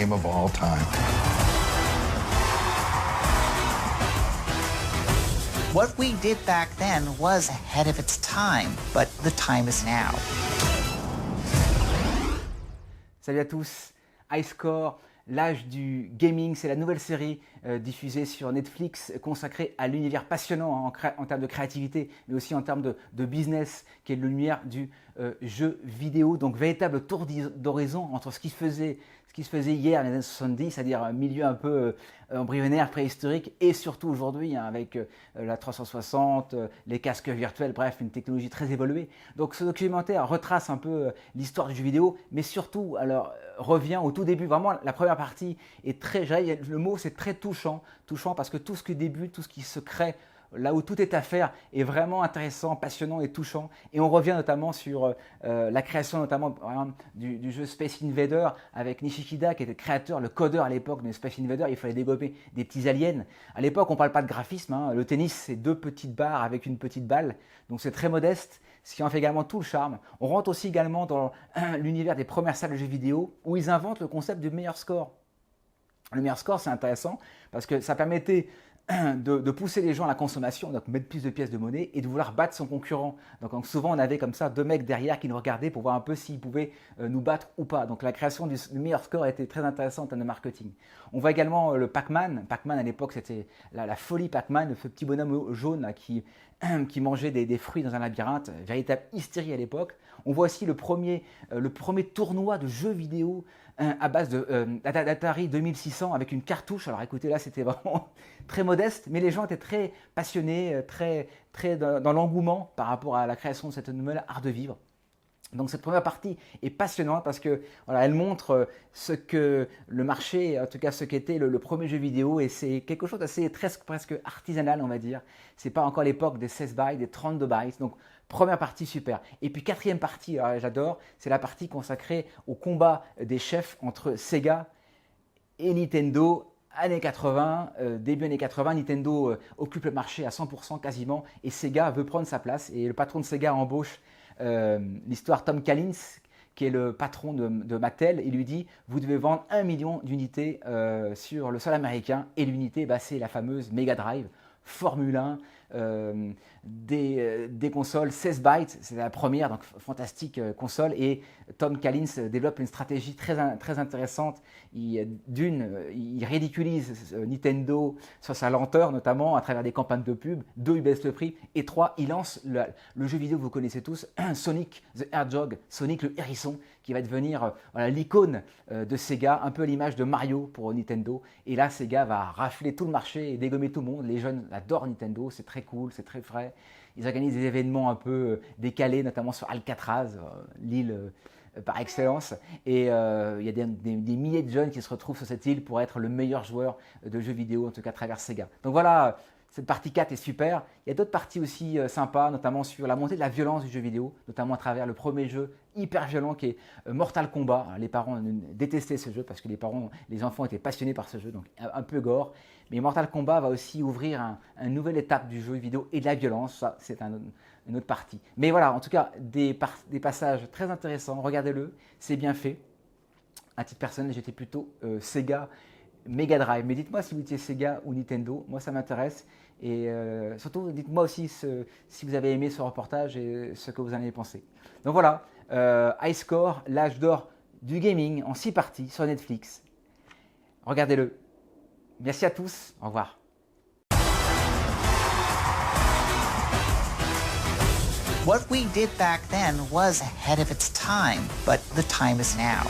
game of all time. What we did back then was ahead of its time, but the time is now. Salut à tous, High Score, l'âge du gaming, c'est la nouvelle série diffusée sur Netflix consacrée à l'univers passionnant en termes de créativité, mais aussi en termes de business, qui est l'univers du jeu vidéo. Donc véritable tour d'horizon entre ce qui se faisait hier, les années 70, c'est-à-dire un milieu un peu embryonnaire, préhistorique, et surtout aujourd'hui, avec la 360, les casques virtuels, bref, une technologie très évoluée. Donc ce documentaire retrace un peu l'histoire du jeu vidéo, mais surtout, alors, revient au tout début. Vraiment, la première partie est très, le mot c'est très touchant parce que tout ce qui débute, tout ce qui se crée, là où tout est à faire est vraiment intéressant, passionnant et touchant. Et on revient notamment sur la création notamment du jeu Space Invader avec Nishikida qui était le créateur, le codeur à l'époque de Space Invader. Il fallait développer des petits aliens. À l'époque, on ne parle pas de graphisme. Le tennis, c'est 2 petites barres avec une petite balle. Donc c'est très modeste, ce qui en fait également tout le charme. On rentre aussi également dans l'univers des premières salles de jeux vidéo où ils inventent le concept du meilleur score. Le meilleur score, c'est intéressant parce que ça permettait de pousser les gens à la consommation, donc mettre plus de pièces de monnaie et de vouloir battre son concurrent. Donc souvent on avait comme ça 2 mecs derrière qui nous regardaient pour voir un peu s'ils pouvaient nous battre ou pas. Donc la création du meilleur score était très intéressante en termes de marketing. On voit également le Pac-Man. Pac-Man à l'époque c'était la folie Pac-Man, ce petit bonhomme jaune là, qui mangeait des fruits dans un labyrinthe, véritable hystérie à l'époque. On voit aussi le premier tournoi de jeux vidéo à base d'Atari 2600 avec une cartouche. Alors écoutez, là c'était vraiment très modeste, mais les gens étaient très passionnés, très dans l'engouement par rapport à la création de cette nouvelle art de vivre. Donc cette première partie est passionnante parce que voilà, elle montre ce que le marché, en tout cas ce qu'était le premier jeu vidéo, et c'est quelque chose d'assez presque artisanal, on va dire. C'est pas encore l'époque des 16 bytes, des 32 bytes. Donc première partie super. Et puis quatrième partie, j'adore, c'est la partie consacrée au combat des chefs entre Sega et Nintendo. Années 80, début années 80, Nintendo occupe le marché à 100% quasiment, et Sega veut prendre sa place. Et le patron de Sega embauche l'histoire Tom Collins, qui est le patron de Mattel, et lui dit vous devez vendre 1 million d'unités sur le sol américain, et l'unité c'est la fameuse Mega Drive, Formule 1, des consoles 16 bytes, c'est la première, donc fantastique console, et Tom Collins développe une stratégie très intéressante. Il ridiculise Nintendo sur sa lenteur, notamment à travers des campagnes de pub. 2, il baisse le prix, et 3, il lance le jeu vidéo que vous connaissez tous, Sonic the Hedgehog, Sonic le hérisson, qui va devenir l'icône de Sega, un peu à l'image de Mario pour Nintendo. Et là, Sega va rafler tout le marché et dégommer tout le monde. Les jeunes adorent Nintendo, c'est très cool, c'est très frais. Ils organisent des événements un peu décalés, notamment sur Alcatraz, l'île par excellence. Et il y a des milliers de jeunes qui se retrouvent sur cette île pour être le meilleur joueur de jeux vidéo, en tout cas à travers Sega. Donc voilà, cette partie 4 est super. Il y a d'autres parties aussi sympas, notamment sur la montée de la violence du jeu vidéo, notamment à travers le premier jeu hyper violent qui est Mortal Kombat. Les parents détestaient ce jeu parce que les enfants étaient passionnés par ce jeu, donc un peu gore. Mais Mortal Kombat va aussi ouvrir une nouvelle étape du jeu vidéo et de la violence. Ça, c'est une autre partie. Mais voilà, en tout cas, des passages très intéressants. Regardez-le, c'est bien fait. À titre personnel, j'étais plutôt Sega Mega Drive. Mais dites-moi si vous étiez Sega ou Nintendo. Moi, ça m'intéresse. Et surtout, dites-moi aussi si vous avez aimé ce reportage et ce que vous en avez pensé. Donc voilà, High Score, l'âge d'or du gaming en 6 parties sur Netflix. Regardez-le. Merci à tous. Au revoir. What we did back then was ahead of its time, but the time is now.